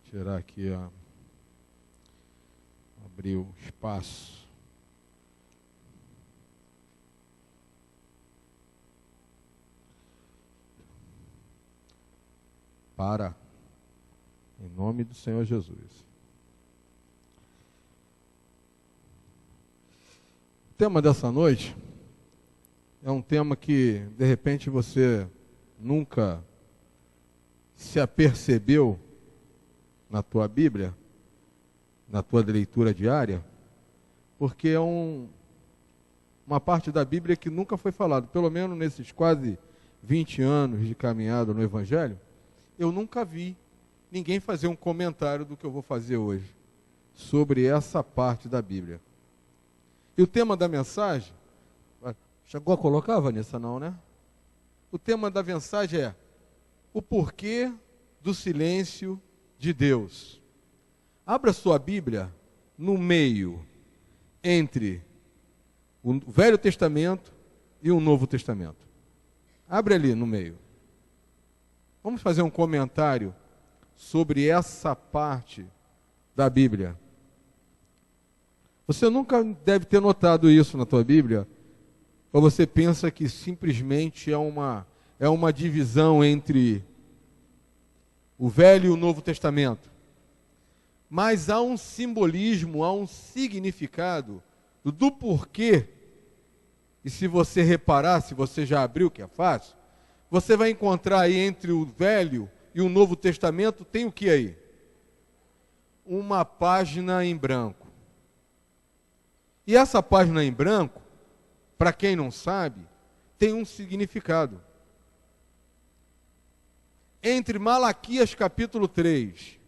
Tirar aqui, ó. Abrir o espaço. Para. Em nome do Senhor Jesus. O tema dessa noite é um tema que, de repente, você nunca se apercebeu na tua Bíblia, na tua leitura diária, porque é uma parte da Bíblia que nunca foi falada, pelo menos nesses quase 20 anos de caminhada no Evangelho, eu nunca vi ninguém fazer um comentário do que eu vou fazer hoje, sobre essa parte da Bíblia. E o tema da mensagem, chegou a colocar, Vanessa, não, né? O tema da mensagem é o porquê do silêncio de Deus. Abra sua Bíblia no meio entre o Velho Testamento e o Novo Testamento. Abre ali no meio. Vamos fazer um comentário sobre essa parte da Bíblia. Você nunca deve ter notado isso na tua Bíblia, ou você pensa que simplesmente é uma divisão entre o Velho e o Novo Testamento. Mas há um simbolismo, há um significado do porquê. E se você reparar, se você já abriu, que é fácil, você vai encontrar aí entre o Velho e o Novo Testamento, tem o que aí? Uma página em branco. E essa página em branco, para quem não sabe, tem um significado. Entre Malaquias capítulo 3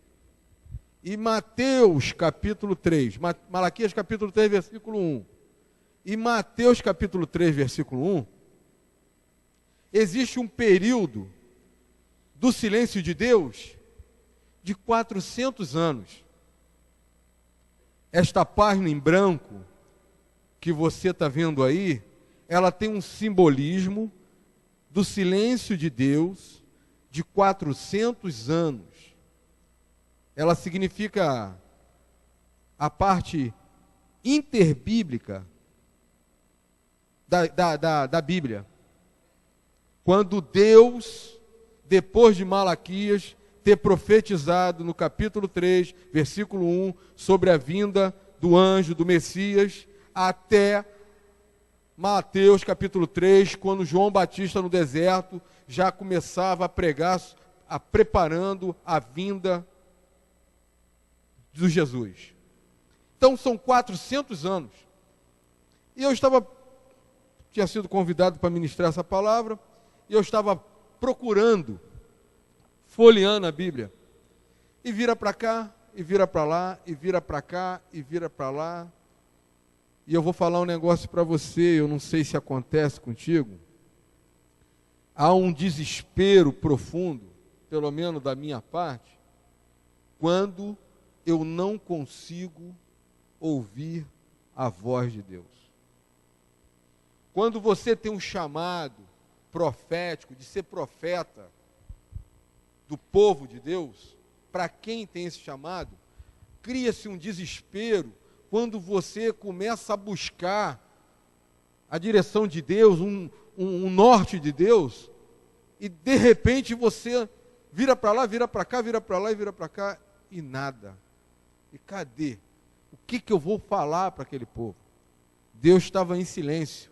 e Mateus capítulo 3, Malaquias capítulo 3, versículo 1, e Mateus capítulo 3, versículo 1, existe um período do silêncio de Deus de 400 anos. Esta página em branco que você está vendo aí, ela tem um simbolismo do silêncio de Deus de 400 anos. Ela significa a parte interbíblica da Bíblia. Quando Deus, depois de Malaquias ter profetizado no capítulo 3, versículo 1, sobre a vinda do anjo, do Messias, até Mateus capítulo 3, quando João Batista no deserto já começava a pregar, preparando a vinda de Jesus. Então são 400 anos. E eu tinha sido convidado para ministrar essa palavra, e eu estava procurando, folheando a Bíblia, e vira para cá, e vira para lá, e vira para cá, e vira para lá. E eu vou falar um negócio para você, eu não sei se acontece contigo. Há um desespero profundo, pelo menos da minha parte, quando eu não consigo ouvir a voz de Deus. Quando você tem um chamado profético, de ser profeta do povo de Deus, para quem tem esse chamado, cria-se um desespero quando você começa a buscar a direção de Deus, um norte de Deus, e de repente você vira para lá, vira para cá, vira para lá e vira para cá, e nada. E cadê? O que eu vou falar para aquele povo? Deus estava em silêncio.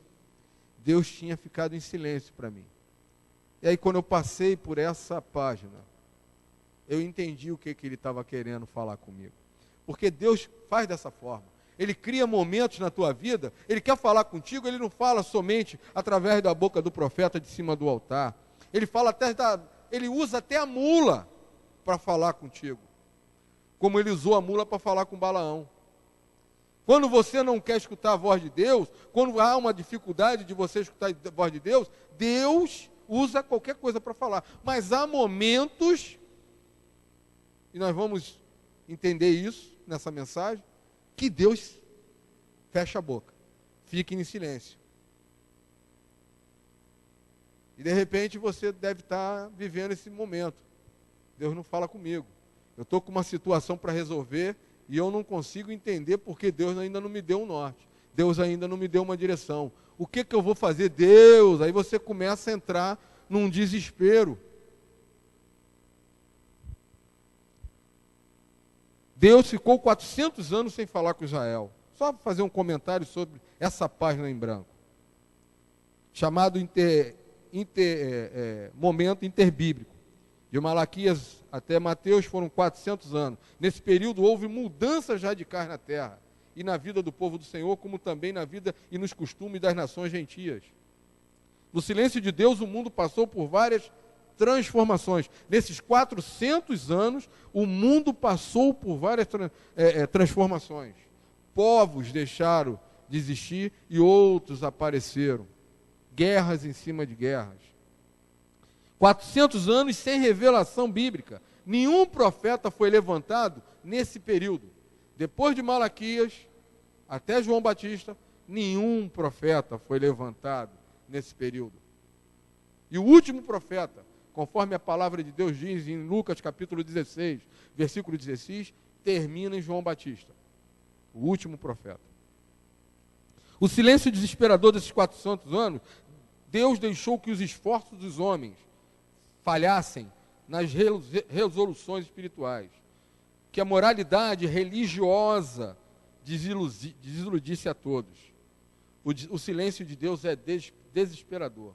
Deus tinha ficado em silêncio para mim. E aí quando eu passei por essa página, eu entendi o que ele estava querendo falar comigo. Porque Deus faz dessa forma. Ele cria momentos na tua vida, Ele quer falar contigo, Ele não fala somente através da boca do profeta de cima do altar. Ele fala Ele usa até a mula para falar contigo. Como Ele usou a mula para falar com Balaão. Quando você não quer escutar a voz de Deus, quando há uma dificuldade de você escutar a voz de Deus, Deus usa qualquer coisa para falar. Mas há momentos, e nós vamos entender isso nessa mensagem, que Deus fecha a boca, fica em silêncio. E de repente você deve estar vivendo esse momento. Deus não fala comigo. Eu estou com uma situação para resolver e eu não consigo entender porque Deus ainda não me deu um norte. Deus ainda não me deu uma direção. O que eu vou fazer? Deus! Aí você começa a entrar num desespero. Deus ficou 400 anos sem falar com Israel. Só para fazer um comentário sobre essa página em branco. Chamado momento interbíblico. De Malaquias até Mateus foram 400 anos. Nesse período houve mudanças radicais na terra. E na vida do povo do Senhor, como também na vida e nos costumes das nações gentias. No silêncio de Deus, o mundo passou por várias transformações. Nesses 400 anos, o mundo passou por várias transformações. Povos deixaram de existir e outros apareceram. Guerras em cima de guerras. 400 anos sem revelação bíblica. Nenhum profeta foi levantado nesse período. Depois de Malaquias, até João Batista, nenhum profeta foi levantado nesse período. E o último profeta, conforme a palavra de Deus diz em Lucas capítulo 16, versículo 16, termina em João Batista, o último profeta. O silêncio desesperador desses 400 anos, Deus deixou que os esforços dos homens falhassem nas resoluções espirituais, que a moralidade religiosa desiludisse a todos. O silêncio de Deus é desesperador.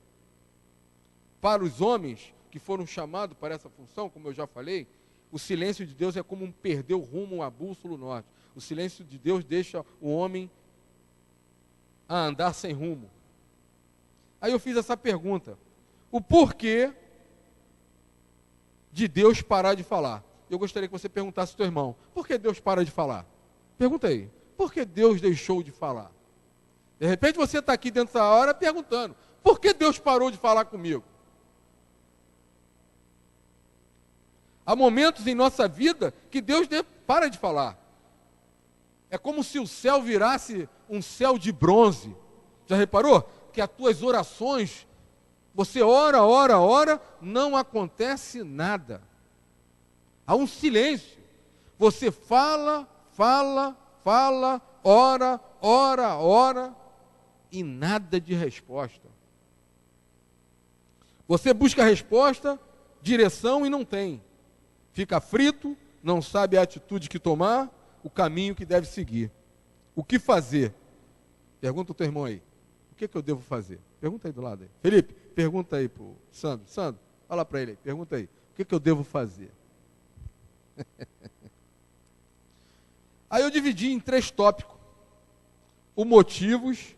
Para os homens que foram chamados para essa função, como eu já falei, o silêncio de Deus é como perder o rumo a bússola norte. O silêncio de Deus deixa o homem a andar sem rumo. Aí eu fiz essa pergunta: o porquê de Deus parar de falar? Eu gostaria que você perguntasse ao teu irmão: por que Deus para de falar? Pergunta aí: por que Deus deixou de falar? De repente você está aqui dentro da hora perguntando: por que Deus parou de falar comigo? Há momentos em nossa vida que Deus para de falar. É como se o céu virasse um céu de bronze. Já reparou? Que as tuas orações, você ora, não acontece nada. Há um silêncio. Você fala, ora, e nada de resposta. Você busca resposta, direção e não tem. Fica frito, não sabe a atitude que tomar, o caminho que deve seguir. O que fazer? Pergunta o teu irmão aí. O que eu devo fazer? Pergunta aí do lado aí. Felipe, pergunta aí para o Sandro. Sandro, fala para ele aí, pergunta aí. O que eu devo fazer? Aí eu dividi em 3 tópicos. O motivos,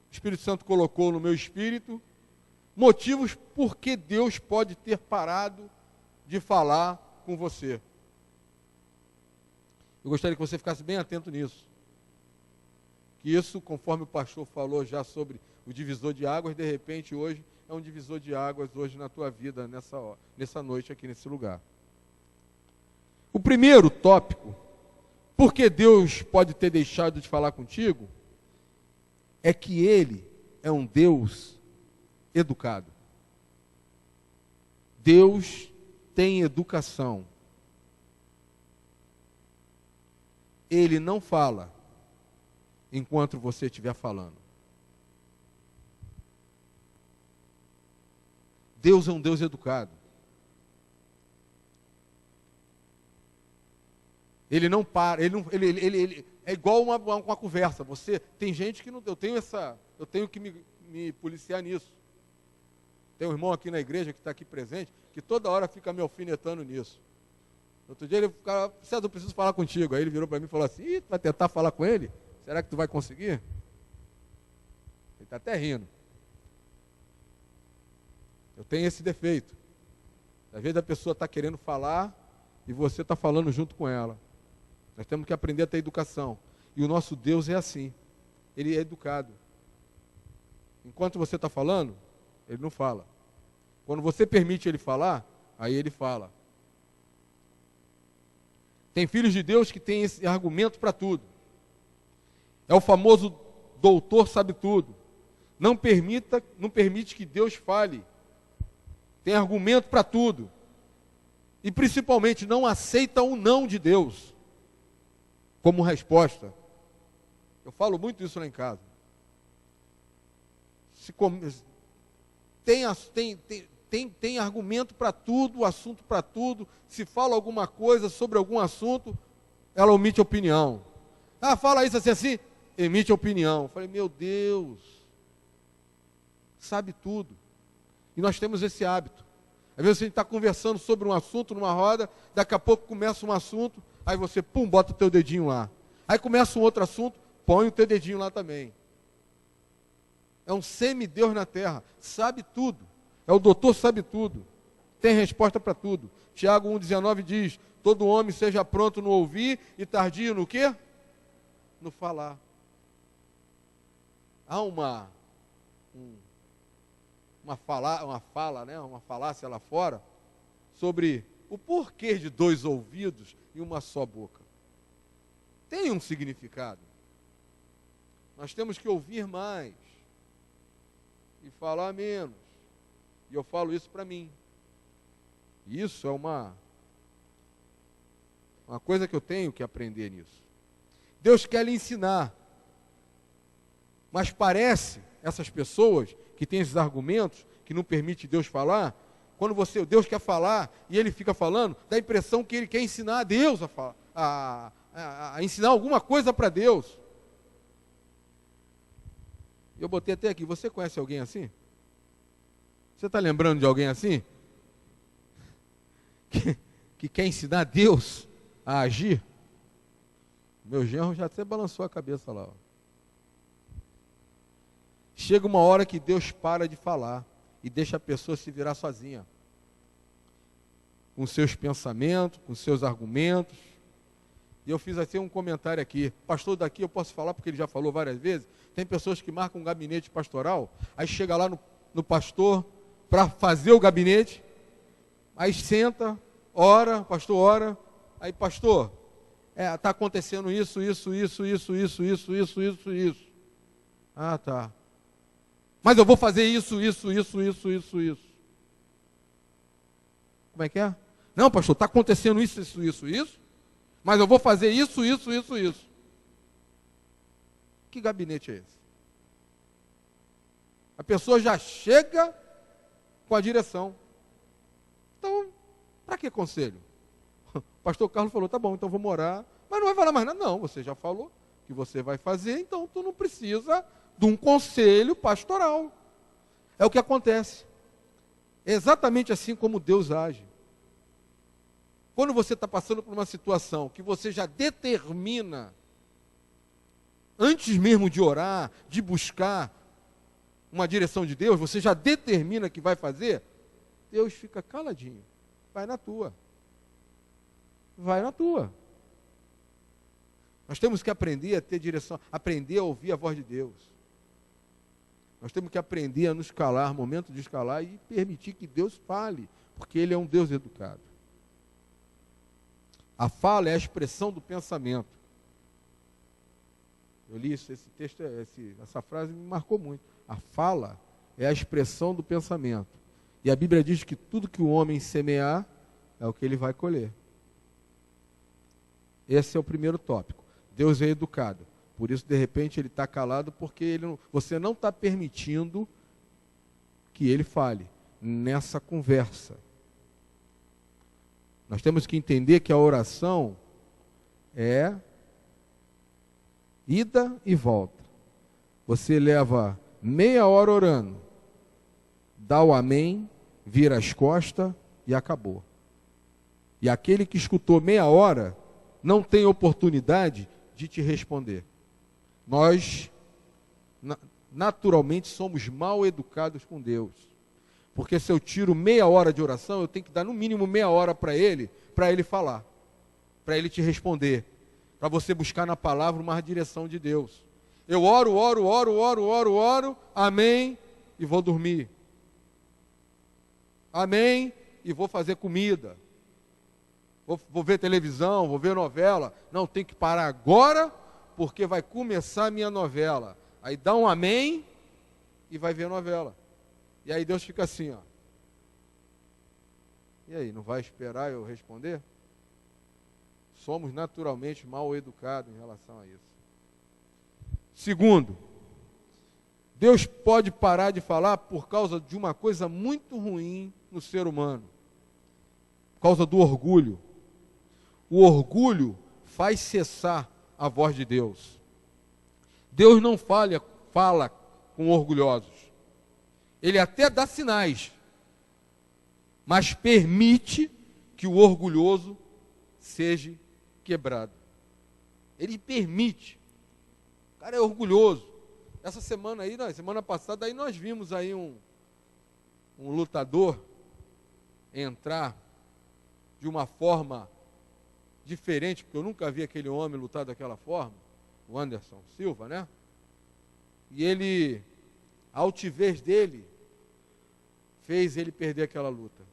o Espírito Santo colocou no meu espírito, motivos por que Deus pode ter parado de falar com você. Eu gostaria que você ficasse bem atento nisso. Que isso, conforme o pastor falou já sobre o divisor de águas, de repente hoje é um divisor de águas hoje na tua vida, nessa noite aqui nesse lugar. O primeiro tópico, por que Deus pode ter deixado de falar contigo, é que Ele é um Deus educado. Deus tem educação. Ele não fala enquanto você estiver falando. Deus é um Deus educado. Ele não para, ele é igual uma conversa. Você tem gente que não, eu tenho que me policiar nisso. Tem um irmão aqui na igreja que está aqui presente, que toda hora fica me alfinetando nisso. Outro dia ele ficava: César, eu preciso falar contigo. Aí ele virou para mim e falou assim: Ih, tu vai tentar falar com ele? Será que tu vai conseguir? Ele está até rindo. Eu tenho esse defeito. Às vezes a pessoa está querendo falar e você está falando junto com ela. Nós temos que aprender a ter educação. E o nosso Deus é assim. Ele é educado. Enquanto você está falando, Ele não fala. Quando você permite Ele falar, aí Ele fala. Tem filhos de Deus que têm esse argumento para tudo. É o famoso doutor sabe tudo. Não permite que Deus fale. Tem argumento para tudo. E principalmente não aceita o não de Deus como resposta. Eu falo muito isso lá em casa. Tem argumento para tudo, assunto para tudo. Se fala alguma coisa sobre algum assunto, ela omite opinião. Ah, fala isso assim, emite opinião. Eu falei, meu Deus, sabe tudo. E nós temos esse hábito. Às vezes a gente está conversando sobre um assunto numa roda, daqui a pouco começa um assunto, aí você, pum, bota o teu dedinho lá. Aí começa um outro assunto, põe o teu dedinho lá também. É um semideus na terra, sabe tudo. É o doutor sabe tudo. Tem resposta para tudo. Tiago 1,19 diz, todo homem seja pronto no ouvir e tardio no quê? No falar. Há uma falácia lá fora sobre o porquê de 2 ouvidos e uma só boca. Tem um significado. Nós temos que ouvir mais e falar menos. E eu falo isso para mim. Isso é uma coisa que eu tenho que aprender nisso. Deus quer lhe ensinar. Mas parece, essas pessoas que têm esses argumentos, que não permite Deus falar, quando Deus quer falar e ele fica falando, dá a impressão que ele quer ensinar a Deus a ensinar alguma coisa para Deus. Eu botei até aqui, você conhece alguém assim? Você está lembrando de alguém assim? Que quer ensinar Deus a agir? Meu genro já até balançou a cabeça lá. Ó. Chega uma hora que Deus para de falar e deixa a pessoa se virar sozinha. Com seus pensamentos, com seus argumentos. E eu fiz assim um comentário aqui. Pastor daqui eu posso falar porque ele já falou várias vezes. Tem pessoas que marcam um gabinete pastoral, aí chega lá no pastor para fazer o gabinete, aí senta, ora, pastor ora, aí pastor, está acontecendo isso. Ah, tá. Mas eu vou fazer isso. Como é que é? Não, pastor, está acontecendo isso. Mas eu vou fazer isso. Que gabinete é esse? A pessoa já chega com a direção. Então, para que conselho? O pastor Carlos falou, tá bom, então vamos orar. Mas não vai falar mais nada. Não, você já falou que você vai fazer, então tu não precisa de um conselho pastoral. É o que acontece. É exatamente assim como Deus age. Quando você está passando por uma situação que você já determina, antes mesmo de orar, de buscar uma direção de Deus, você já determina que vai fazer, Deus fica caladinho. Vai na tua. Nós temos que aprender a ter direção, aprender a ouvir a voz de Deus. Nós temos que aprender a nos calar, momento de escalar, e permitir que Deus fale, porque Ele é um Deus educado. A fala é a expressão do pensamento. Eu li esse texto, essa frase me marcou muito. A fala é a expressão do pensamento. E a Bíblia diz que tudo que o homem semear é o que ele vai colher. Esse é o primeiro tópico. Deus é educado. Por isso, de repente, ele está calado porque você não está permitindo que ele fale nessa conversa. Nós temos que entender que a oração é ida e volta. Você leva meia hora orando, dá o amém, vira as costas e acabou. E aquele que escutou meia hora não tem oportunidade de te responder. Nós, naturalmente, somos mal educados com Deus. Porque se eu tiro meia hora de oração, eu tenho que dar no mínimo meia hora para ele falar, para ele te responder, para você buscar na palavra uma direção de Deus. Eu oro, amém, e vou dormir. Amém, e vou fazer comida. Vou ver televisão, vou ver novela. Não, tem que parar agora, porque vai começar a minha novela. Aí dá um amém e vai ver a novela. E aí Deus fica assim, ó. E aí, não vai esperar eu responder? Somos naturalmente mal educados em relação a isso. Segundo, Deus pode parar de falar por causa de uma coisa muito ruim no ser humano. Por causa do orgulho. O orgulho faz cessar a voz de Deus. Deus não fala com orgulhosos. Ele até dá sinais, mas permite que o orgulhoso seja quebrado. Ele permite. O cara é orgulhoso. Essa semana aí, semana passada, aí nós vimos aí um lutador entrar de uma forma diferente, porque eu nunca vi aquele homem lutar daquela forma, o Anderson Silva, né? E ele, a altivez dele, fez ele perder aquela luta.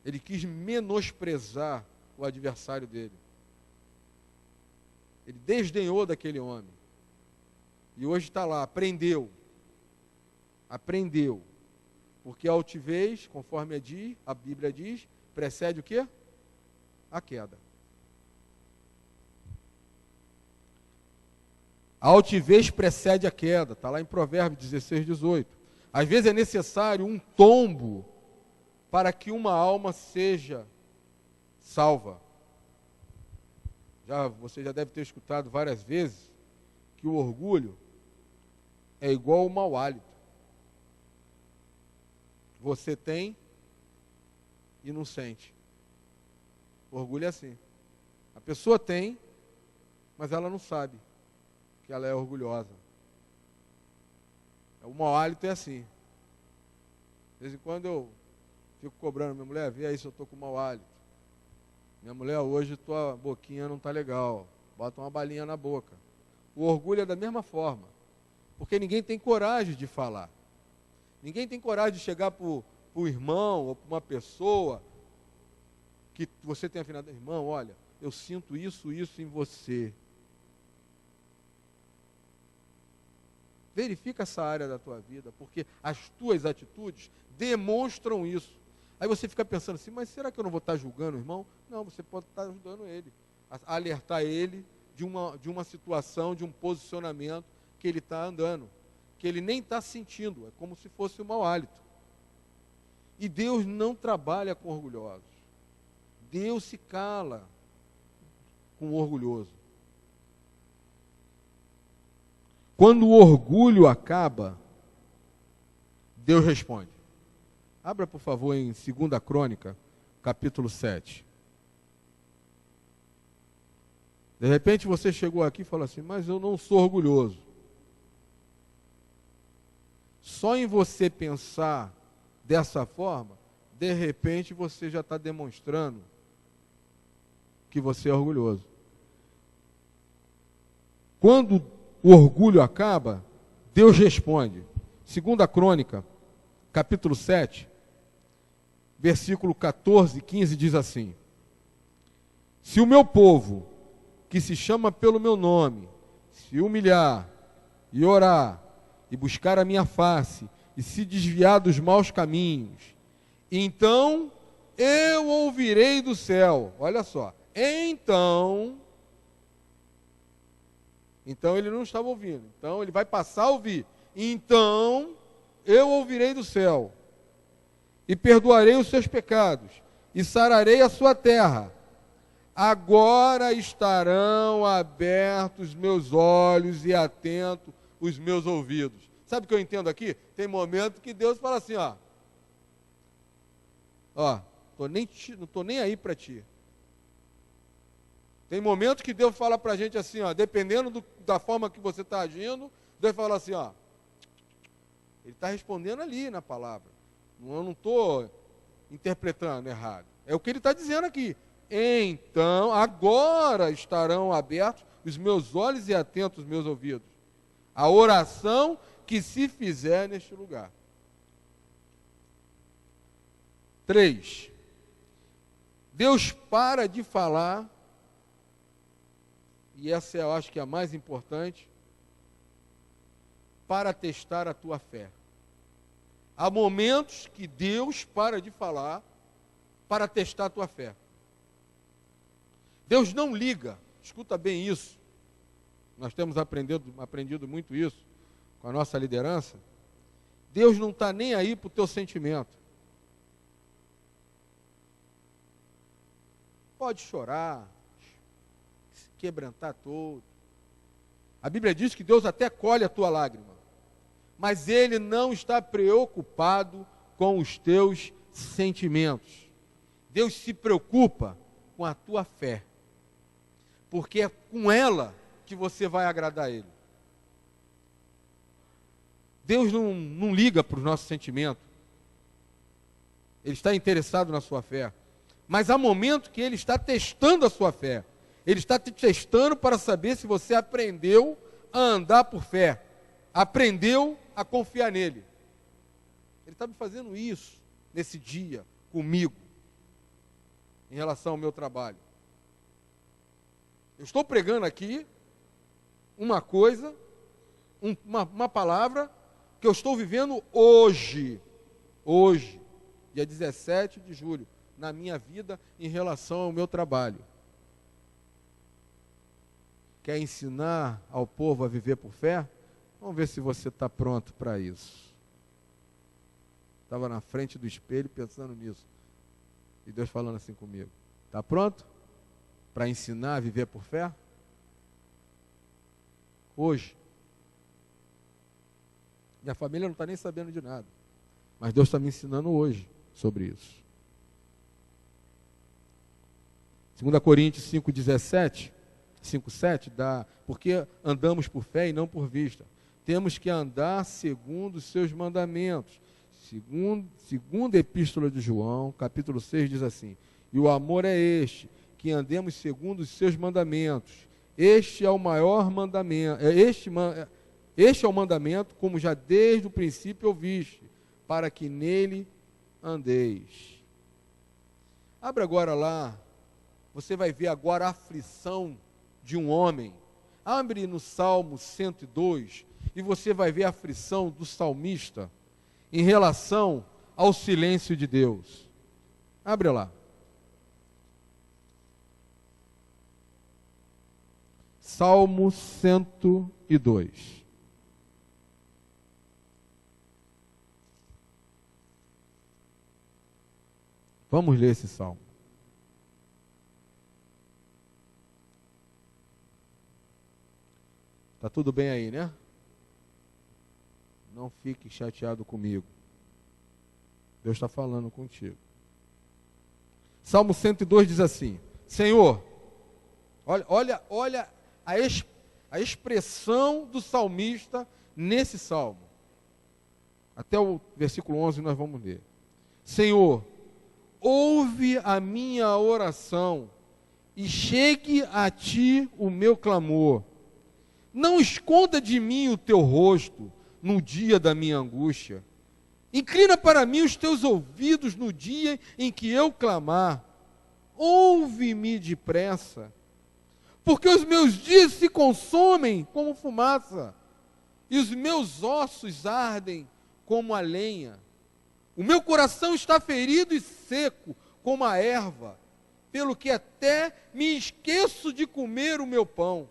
Ele quis menosprezar o adversário dele. Ele desdenhou daquele homem. E hoje está lá, aprendeu. Porque a altivez, conforme a Bíblia diz, precede o quê? A queda. A altivez precede a queda, está lá em Provérbios 16, 18. Às vezes é necessário um tombo para que uma alma seja salva. Você já deve ter escutado várias vezes que o orgulho é igual ao mau hálito. Você tem e não sente. O orgulho é assim. A pessoa tem, mas ela não sabe que ela é orgulhosa. O mau hálito é assim. De vez em quando eu fico cobrando minha mulher, vê aí se eu estou com mau hálito. Minha mulher, hoje tua boquinha não está legal. Bota uma balinha na boca. O orgulho é da mesma forma. Porque ninguém tem coragem de falar. Ninguém tem coragem de chegar para o irmão ou para uma pessoa que você tem afinado. Irmão, olha, eu sinto isso em você. Verifica essa área da tua vida, porque as tuas atitudes demonstram isso. Aí você fica pensando assim, mas será que eu não vou estar julgando o irmão? Não, você pode estar ajudando ele, a alertar ele de uma situação, de um posicionamento que ele está andando, que ele nem está sentindo, é como se fosse um mau hálito. E Deus não trabalha com orgulhosos. Deus se cala com o orgulhoso. Quando o orgulho acaba, Deus responde. Abra, por favor, em 2 Crônica, capítulo 7. De repente você chegou aqui e falou assim, mas eu não sou orgulhoso. Só em você pensar dessa forma, de repente você já está demonstrando que você é orgulhoso. Quando o orgulho acaba, Deus responde. 2 Crônica, capítulo 7, versículo 14 e 15 diz assim: se o meu povo, que se chama pelo meu nome, se humilhar e orar, e buscar a minha face, e se desviar dos maus caminhos, então eu ouvirei do céu. Olha só, então ele não estava ouvindo, então ele vai passar a ouvir. Então eu ouvirei do céu, e perdoarei os seus pecados, e sararei a sua terra. Agora estarão abertos meus olhos e atentos os meus ouvidos. Sabe o que eu entendo aqui? Tem momento que Deus fala assim, não estou nem aí para ti. Tem momentos que Deus fala para a gente assim, dependendo da forma que você está agindo, Deus fala assim, ele está respondendo ali na palavra. Eu não estou interpretando errado. É o que ele está dizendo aqui. Então, agora estarão abertos os meus olhos e atentos os meus ouvidos. A oração que se fizer neste lugar. 3. Deus para de falar, e essa eu acho que é a mais importante, para testar a tua fé. Há momentos que Deus para de falar para testar a tua fé. Deus não liga, escuta bem isso. Nós temos aprendido muito isso com a nossa liderança. Deus não está nem aí para o teu sentimento. Pode chorar, se quebrantar todo. A Bíblia diz que Deus até colhe a tua lágrima, mas Ele não está preocupado com os teus sentimentos. Deus se preocupa com a tua fé, porque é com ela que você vai agradar a Ele. Deus não liga para os nossos sentimentos. Ele está interessado na sua fé. Mas há momento que Ele está testando a sua fé. Ele está te testando para saber se você aprendeu a andar por fé. Aprendeu a confiar nele. Ele está me fazendo isso nesse dia comigo, em relação ao meu trabalho. Eu estou pregando aqui uma coisa, uma palavra que eu estou vivendo hoje, dia 17 de julho, na minha vida em relação ao meu trabalho. Quer ensinar ao povo a viver por fé? Vamos ver se você está pronto para isso. Estava na frente do espelho pensando nisso. E Deus falando assim comigo. Está pronto para ensinar a viver por fé? Hoje. Minha família não está nem sabendo de nada. Mas Deus está me ensinando hoje sobre isso. 2 Coríntios 5:7, porque andamos por fé e não por vista. Temos que andar segundo os seus mandamentos. Segunda Epístola de João, capítulo 6, diz assim: e o amor é este, que andemos segundo os seus mandamentos. Este é o maior mandamento. Este é o mandamento, como já desde o princípio ouviste, para que nele andeis. Abra agora lá, você vai ver agora a aflição de um homem. Abre no Salmo 102 e você vai ver a aflição do salmista em relação ao silêncio de Deus. Abre lá. Salmo 102. Vamos ler esse salmo. Está tudo bem aí, né? Não fique chateado comigo. Deus está falando contigo. Salmo 102 diz assim: Senhor, olha a expressão do salmista nesse salmo. Até o versículo 11 nós vamos ler. Senhor, ouve a minha oração e chegue a ti o meu clamor. Não esconda de mim o teu rosto no dia da minha angústia. Inclina para mim os teus ouvidos no dia em que eu clamar. Ouve-me depressa, porque os meus dias se consomem como fumaça, e os meus ossos ardem como a lenha. O meu coração está ferido e seco como a erva, pelo que até me esqueço de comer o meu pão.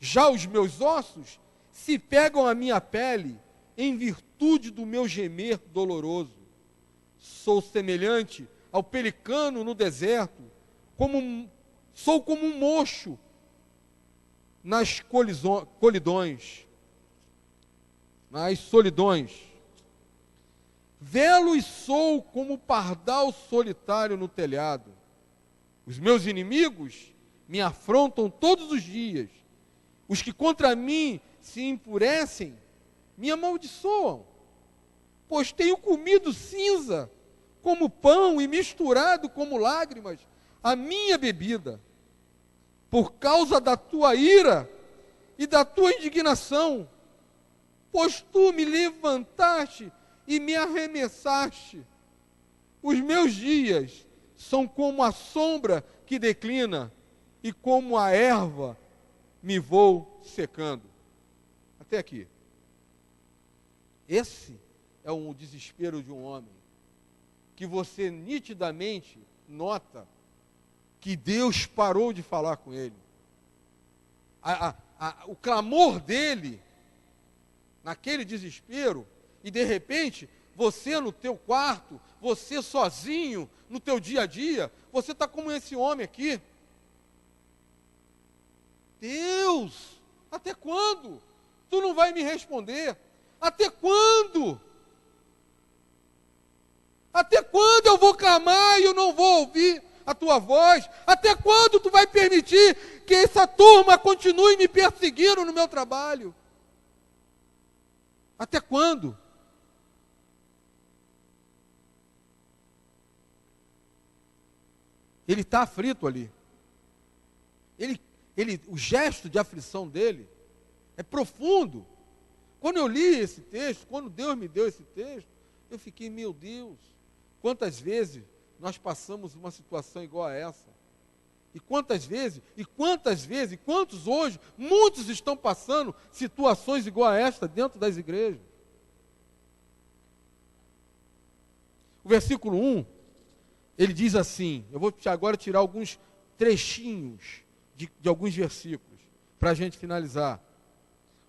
Já os meus ossos se pegam à minha pele em virtude do meu gemer doloroso. Sou semelhante ao pelicano no deserto, sou como um mocho nas solidões. Velo e sou como o pardal solitário no telhado. Os meus inimigos me afrontam todos os dias. Os que contra mim se empurecem, me amaldiçoam. Pois tenho comido cinza como pão e misturado como lágrimas a minha bebida. Por causa da tua ira e da tua indignação, pois tu me levantaste e me arremessaste. Os meus dias são como a sombra que declina, e como a erva me vou secando. Até aqui. Esse é um desespero de um homem que você nitidamente nota que Deus parou de falar com ele. O clamor dele, naquele desespero, e de repente, você no teu quarto, você sozinho, no teu dia a dia, você está como esse homem aqui. Deus, até quando? Tu não vai me responder? Até quando? Até quando eu vou clamar e eu não vou ouvir a tua voz? Até quando tu vai permitir que essa turma continue me perseguindo no meu trabalho? Até quando? Ele está aflito ali. O gesto de aflição dele é profundo. Quando eu li esse texto, quando Deus me deu esse texto, eu fiquei, meu Deus, quantas vezes nós passamos uma situação igual a essa? E quantas vezes, quantos hoje, muitos estão passando situações igual a esta dentro das igrejas. O versículo 1, ele diz assim, eu vou agora tirar alguns trechinhos de alguns versículos, para a gente finalizar.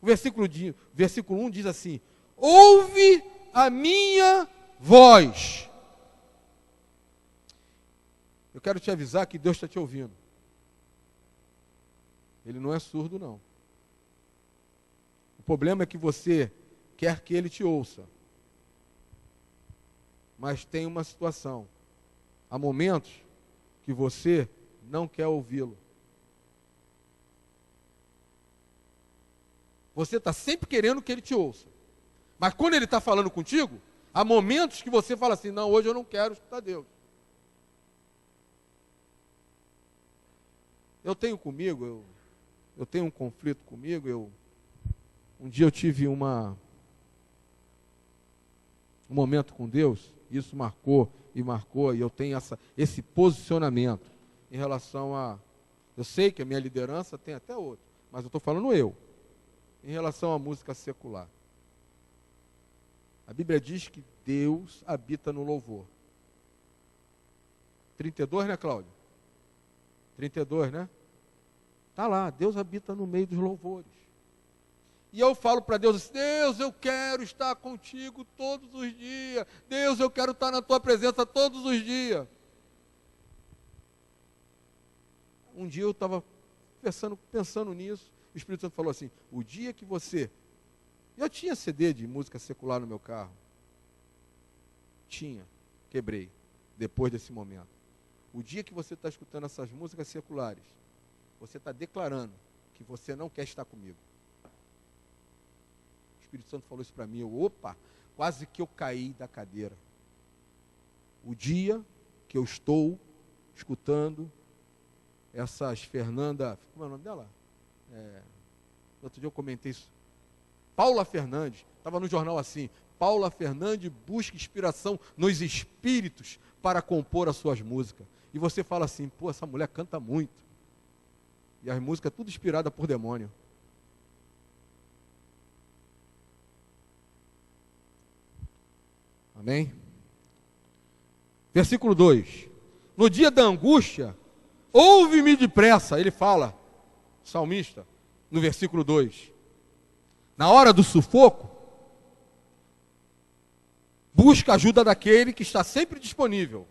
O versículo 1 diz assim: ouve a minha voz. Eu quero te avisar que Deus está te ouvindo. Ele não é surdo, não. O problema é que você quer que Ele te ouça. Mas tem uma situação. Há momentos que você não quer ouvi-lo. Você está sempre querendo que Ele te ouça. Mas quando Ele está falando contigo, há momentos que você fala assim, não, hoje eu não quero escutar Deus. Eu tenho um conflito comigo, um dia eu tive um momento com Deus, isso marcou, e eu tenho esse posicionamento em relação eu sei que a minha liderança tem até outro, mas eu estou falando em relação à música secular. A Bíblia diz que Deus habita no louvor. 32, né, Cláudio? 32, né? Está lá, Deus habita no meio dos louvores. E eu falo para Deus assim, Deus, eu quero estar contigo todos os dias. Deus, eu quero estar na tua presença todos os dias. Um dia eu estava pensando nisso, o Espírito Santo falou assim, o dia que você... Eu tinha CD de música secular no meu carro. Quebrei, depois desse momento. O dia que você está escutando essas músicas seculares, você está declarando que você não quer estar comigo. O Espírito Santo falou isso para mim, quase que eu caí da cadeira. O dia que eu estou escutando essas Fernanda, como é o nome dela? Outro dia eu comentei isso. Paula Fernandes, estava no jornal assim, Paula Fernandes busca inspiração nos espíritos para compor as suas músicas. E você fala assim, essa mulher canta muito. E as músicas tudo inspiradas por demônio. Amém? Versículo 2. No dia da angústia, ouve-me depressa. Ele fala, salmista, no versículo 2. Na hora do sufoco, busca a ajuda daquele que está sempre disponível.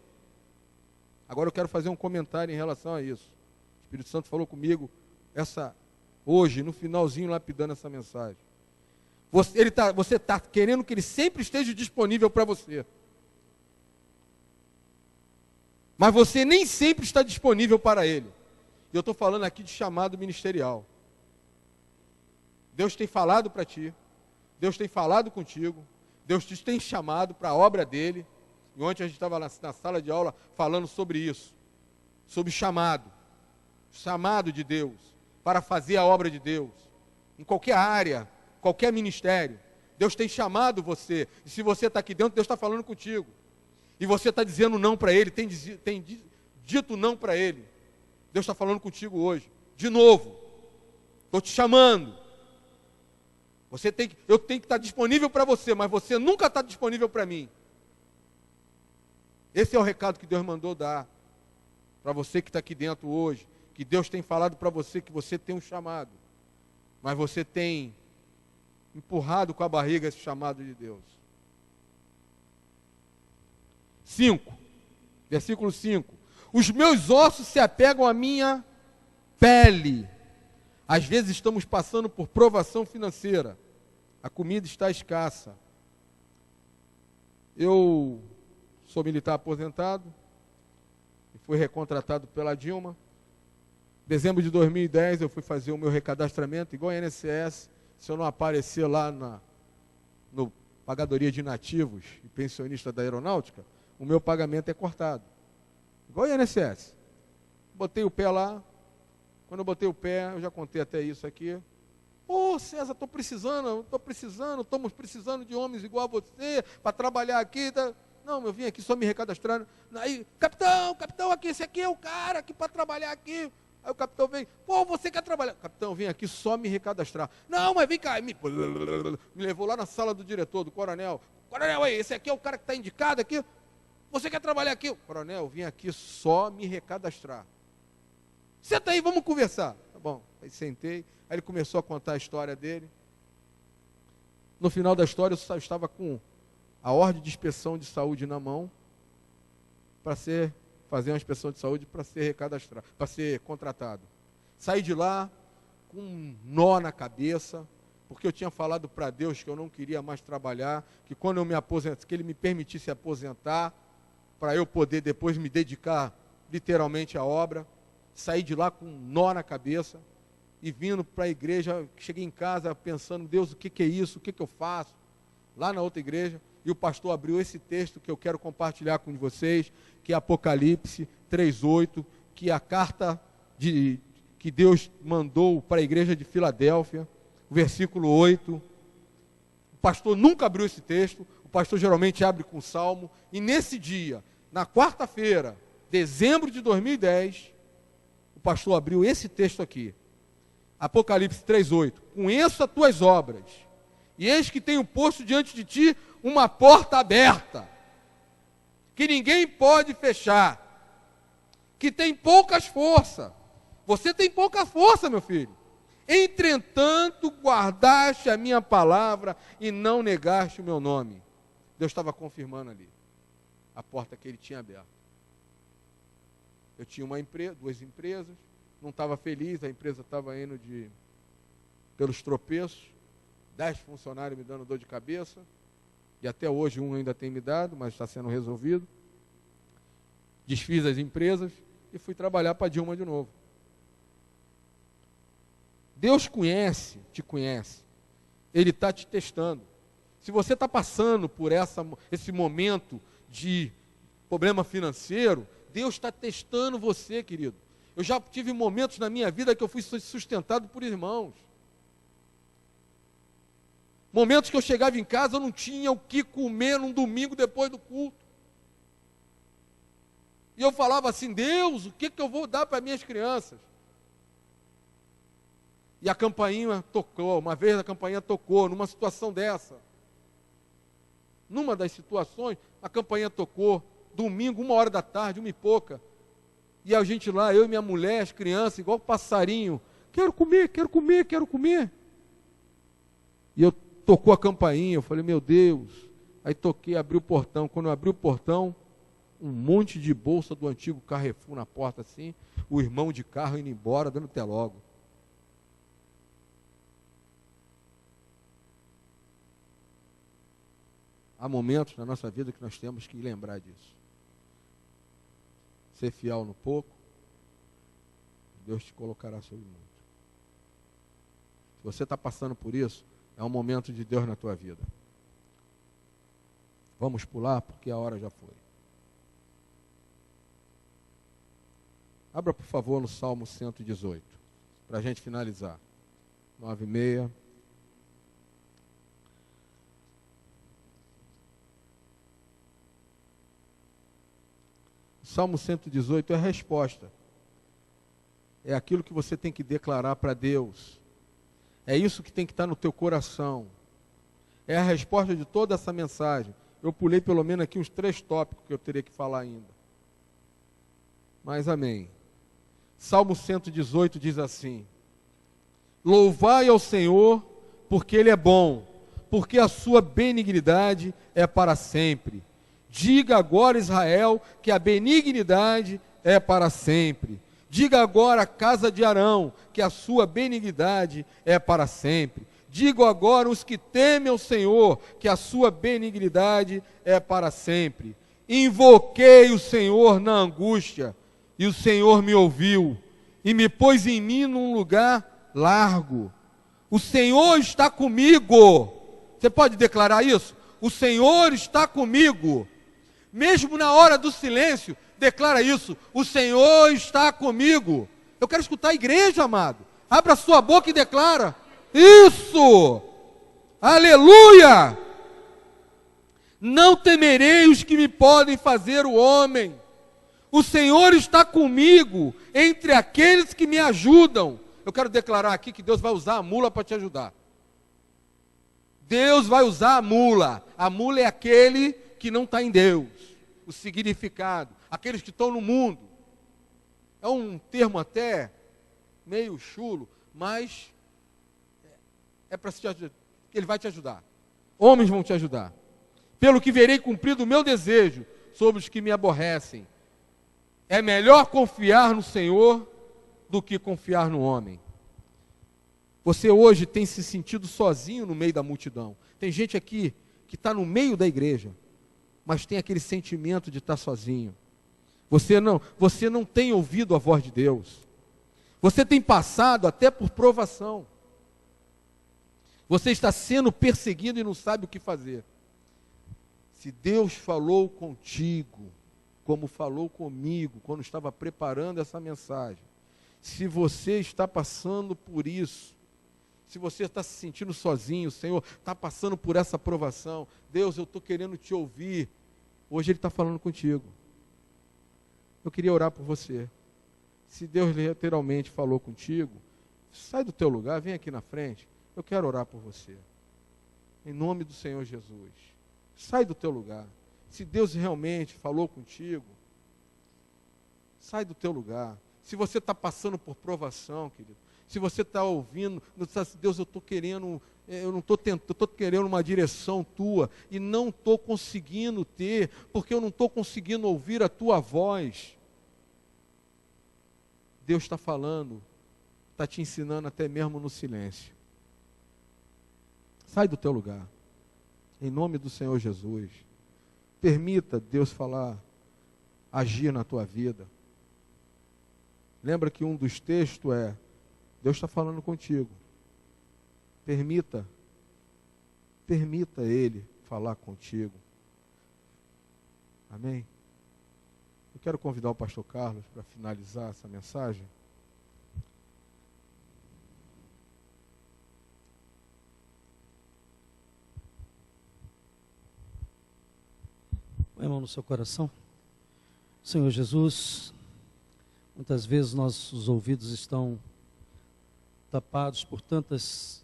Agora eu quero fazer um comentário em relação a isso. O Espírito Santo falou comigo hoje, no finalzinho, lapidando essa mensagem. Você está querendo que ele sempre esteja disponível para você. Mas você nem sempre está disponível para ele. E eu estou falando aqui de chamado ministerial. Deus tem falado para ti. Deus tem falado contigo. Deus te tem chamado para a obra dele. E ontem a gente estava na sala de aula falando sobre isso. Sobre chamado. Chamado de Deus. Para fazer a obra de Deus. Em qualquer área, qualquer ministério. Deus tem chamado você. E se você está aqui dentro, Deus está falando contigo. E você está dizendo não para ele, tem dito não para ele. Deus está falando contigo hoje. De novo. Estou te chamando. Eu tenho que estar disponível para você, mas você nunca está disponível para mim. Esse é o recado que Deus mandou dar para você que está aqui dentro hoje, que Deus tem falado para você que você tem um chamado, mas você tem empurrado com a barriga esse chamado de Deus. 5, versículo 5. Os meus ossos se apegam à minha pele. Às vezes estamos passando por provação financeira. A comida está escassa. Eu sou militar aposentado e fui recontratado pela Dilma. Em dezembro de 2010 eu fui fazer o meu recadastramento, igual a INSS. Se eu não aparecer lá no pagadoria de nativos e pensionista da aeronáutica, o meu pagamento é cortado. Igual a INSS. Botei o pé lá. Quando eu botei o pé, eu já contei até isso aqui. César, estamos precisando de homens igual a você para trabalhar aqui. Tá? Não, eu vim aqui só me recadastrar. Aí, capitão, aqui, esse aqui é o cara que para trabalhar aqui. Aí o capitão vem, você quer trabalhar? Capitão, eu vim aqui só me recadastrar. Não, mas vem cá. Me levou lá na sala do diretor, do coronel. Coronel, aí, esse aqui é o cara que está indicado aqui. Você quer trabalhar aqui? Coronel, eu vim aqui só me recadastrar. Senta aí, vamos conversar. Tá bom, aí sentei. Aí ele começou a contar a história dele. No final da história, eu estava com a ordem de inspeção de saúde na mão para fazer uma inspeção de saúde para ser recadastrado, para ser contratado. Saí de lá com um nó na cabeça, porque eu tinha falado para Deus que eu não queria mais trabalhar, que quando eu me aposentasse, que Ele me permitisse aposentar, para eu poder depois me dedicar literalmente à obra. Saí de lá com um nó na cabeça e vindo para a igreja, cheguei em casa pensando, Deus, o que é isso? O que eu faço? Lá na outra igreja, e o pastor abriu esse texto que eu quero compartilhar com vocês, que é Apocalipse 3:8, que é a carta que Deus mandou para a igreja de Filadélfia, o versículo 8. O pastor nunca abriu esse texto, o pastor geralmente abre com o Salmo, e nesse dia, na quarta-feira, dezembro de 2010, o pastor abriu esse texto aqui, Apocalipse 3:8. Conheço as tuas obras, e eis que tenho posto diante de ti uma porta aberta, que ninguém pode fechar, que tem poucas forças. Você tem pouca força, meu filho. Entretanto, guardaste a minha palavra e não negaste o meu nome. Deus estava confirmando ali a porta que ele tinha aberto. Eu tinha duas empresas, não estava feliz, a empresa estava indo pelos tropeços, 10 funcionários me dando dor de cabeça, e até hoje um ainda tem me dado, mas está sendo resolvido. Desfiz as empresas e fui trabalhar para a Dilma de novo. Deus te conhece, Ele está te testando. Se você está passando por esse momento de problema financeiro, Deus está testando você, querido. Eu já tive momentos na minha vida que eu fui sustentado por irmãos. Momentos que eu chegava em casa, eu não tinha o que comer num domingo depois do culto. E eu falava assim, Deus, o que eu vou dar para minhas crianças? E a campainha tocou, uma vez a campainha tocou, numa situação dessa. Numa das situações, a campainha tocou, domingo, 1h da tarde, 1h e pouca. E a gente lá, eu e minha mulher, as crianças, igual passarinho, quero comer, quero comer, quero comer. E eu tocou a campainha, eu falei, meu Deus. Aí toquei, abri o portão. Quando eu abri o portão, um monte de bolsa do antigo Carrefour na porta assim, o irmão de carro indo embora, dando até logo. Há momentos na nossa vida que nós temos que lembrar disso. Ser fiel no pouco, Deus te colocará sobre muito. Se você está passando por isso, é um momento de Deus na tua vida. Vamos pular, porque a hora já foi. Abra, por favor, no Salmo 118, para a gente finalizar. 9:30. Salmo 118 é a resposta. É aquilo que você tem que declarar para Deus. É isso que tem que estar no teu coração. É a resposta de toda essa mensagem. Eu pulei pelo menos aqui uns 3 tópicos que eu teria que falar ainda. Mas amém. Salmo 118 diz assim: louvai ao Senhor, porque Ele é bom, porque a sua benignidade é para sempre. Diga agora, Israel, que a benignidade é para sempre. Diga agora, casa de Arão, que a sua benignidade é para sempre. Digo agora os que temem ao Senhor, que a sua benignidade é para sempre. Invoquei o Senhor na angústia, e o Senhor me ouviu, e me pôs em mim num lugar largo. O Senhor está comigo. Você pode declarar isso? O Senhor está comigo. Mesmo na hora do silêncio, declara isso: o Senhor está comigo. Eu quero escutar a igreja, amado. Abra sua boca e declara isso. Aleluia. Não temerei os que me podem fazer o homem. O Senhor está comigo entre aqueles que me ajudam. Eu quero declarar aqui que Deus vai usar a mula para te ajudar. Deus vai usar a mula. A mula é aquele que não está em Deus. O significado. Aqueles que estão no mundo. É um termo até meio chulo, mas é para te ajudar. Ele vai te ajudar. Homens vão te ajudar. Pelo que verei cumprido o meu desejo sobre os que me aborrecem. É melhor confiar no Senhor do que confiar no homem. Você hoje tem se sentido sozinho no meio da multidão. Tem gente aqui que está no meio da igreja, mas tem aquele sentimento de estar sozinho. Você não tem ouvido a voz de Deus. Você tem passado até por provação. Você está sendo perseguido e não sabe o que fazer. Se Deus falou contigo, como falou comigo, quando estava preparando essa mensagem, se você está passando por isso, se você está se sentindo sozinho, o Senhor está passando por essa provação, Deus, eu estou querendo te ouvir, hoje Ele está falando contigo. Eu queria orar por você. Se Deus literalmente falou contigo, sai do teu lugar, vem aqui na frente, eu quero orar por você. Em nome do Senhor Jesus. Sai do teu lugar. Se Deus realmente falou contigo, sai do teu lugar. Se você está passando por provação, querido, se você está ouvindo, Deus, eu estou querendo, eu não estou tentando, eu estou querendo uma direção tua e não estou conseguindo ter, porque eu não estou conseguindo ouvir a tua voz. Deus está falando, está te ensinando até mesmo no silêncio. Sai do teu lugar. Em nome do Senhor Jesus. Permita Deus falar, agir na tua vida. Lembra que um dos textos é, Deus está falando contigo. Permita Ele falar contigo. Amém? Eu quero convidar o pastor Carlos para finalizar essa mensagem. Põe a mão no seu coração. Senhor Jesus, muitas vezes nossos ouvidos estão tapados por tantos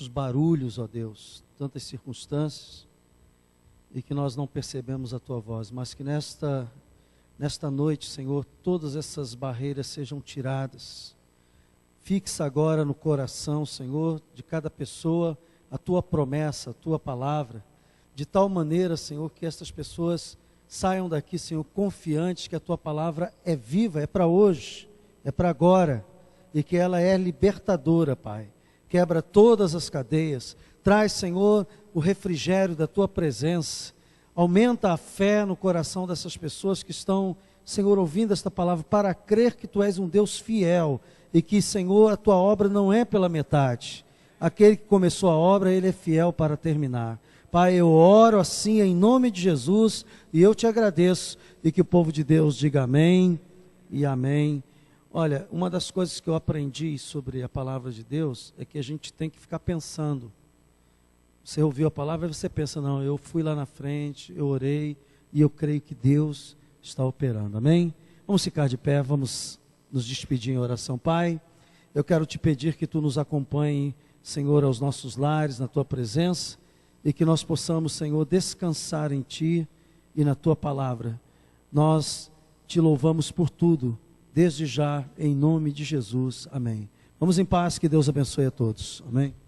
barulhos, ó Deus, tantas circunstâncias, e que nós não percebemos a Tua voz, mas que nesta noite, Senhor, todas essas barreiras sejam tiradas. Fixa agora no coração, Senhor, de cada pessoa, a Tua promessa, a Tua palavra, de tal maneira, Senhor, que estas pessoas saiam daqui, Senhor, confiantes que a Tua palavra é viva, é para hoje, é para agora, e que ela é libertadora, Pai. Quebra todas as cadeias, traz, Senhor, o refrigério da Tua presença, aumenta a fé no coração dessas pessoas que estão, Senhor, ouvindo esta palavra, para crer que Tu és um Deus fiel, e que, Senhor, a Tua obra não é pela metade. Aquele que começou a obra, Ele é fiel para terminar. Pai, eu oro assim em nome de Jesus e eu te agradeço, e que o povo de Deus diga amém e amém. Olha, uma das coisas que eu aprendi sobre a palavra de Deus é que a gente tem que ficar pensando. Você ouviu a palavra e você pensa, não, eu fui lá na frente, eu orei e eu creio que Deus está operando, amém? Vamos ficar de pé, vamos nos despedir em oração. Pai, eu quero te pedir que Tu nos acompanhe Senhor, aos nossos lares, na tua presença, e que nós possamos, Senhor, descansar em ti e na tua palavra. Nós te louvamos por tudo, desde já, em nome de Jesus. Amém. Vamos em paz, que Deus abençoe a todos. Amém.